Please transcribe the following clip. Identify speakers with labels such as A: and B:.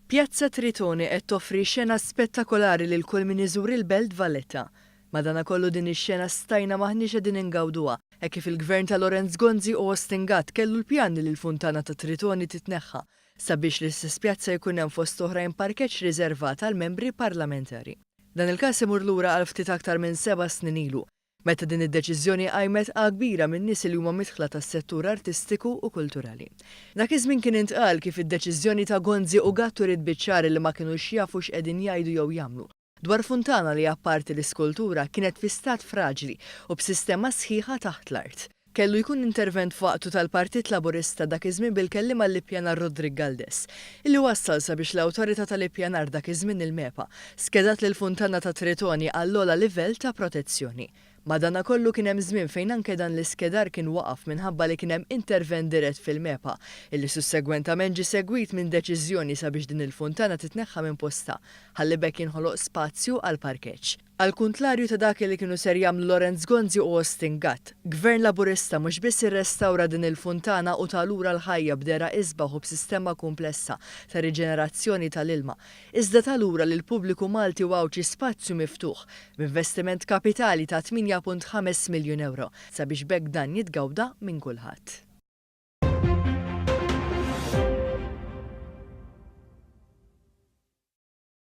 A: Pjazza Tritoni qed toffri xena spettakolari lil kull min iżur il-Belt Valletta. Madankollu din ix-xena stajna maħniex qegħdin ingawduha, hekk kif il-gvern ta' Lorenz Gonzi u Austin Gatt kellu l-pjan li l-funtana ta' Tritoni titneħħa sabiex l-istess pjazza jkun hemm fost oħrajn parkeġġ riservat għal membri parlamentari. Dan il-każ imur lura għal ftit aktar minn 7 snin ilu, meta din id-deċiżjoni qajmet kbira minn nies li huma midħla tas-settur artistiku u kulturali. Dak iż-żmien kien intqal kif id-deċiżjoni ta' Gonzi u Gatt turied biċ-ċar li ma kinux jafu x'qegħdin jgħidu jew jagħmlu. Dwar funtana li apparti l-iskultura kienet fi stat fraġli u b'sistema sħiħa taħt l-art. Kellu jkun intervent faqtu tal-Partit Laburista dak iż-żmien bil-kelliem għall-ippjanar Rodrigue Galdes, illi wassal sabiex l-awtorità tal-ippjanar dak iż-żmien il-MEPA skedat lil funtana ta' Tritoni għall-ogħla livell ta' protezzjoni. Madankollu kien hemm żmien fejn anke dan l-iskedar kien waqaf minħabba li kien hemm intervent dirett fil-MEPA, illi sussegwentament ġie segwit minn deċiżjoni sabiex din il-funtana titneħħa minn posta, ħalli bekk jinħoloq spazju għal parkeġġ. Al kuntrarju ta' dak li kienu ser jagħmlu Lorenz Gonzi u Austin Gatt, Gvern Laburista mhux biss irrestawra din il-funtana u talura l-ħajja b'dera isbaħ u b'sistema komplessa ta' riġenerazzjoni tal-ilma, iżda talura lil pubbliku Malti u għawċi spazju miftuħ b'investiment kapitali ta' 8.5 miljun euro sabiex bekk dan jitgawda minn kulħadd.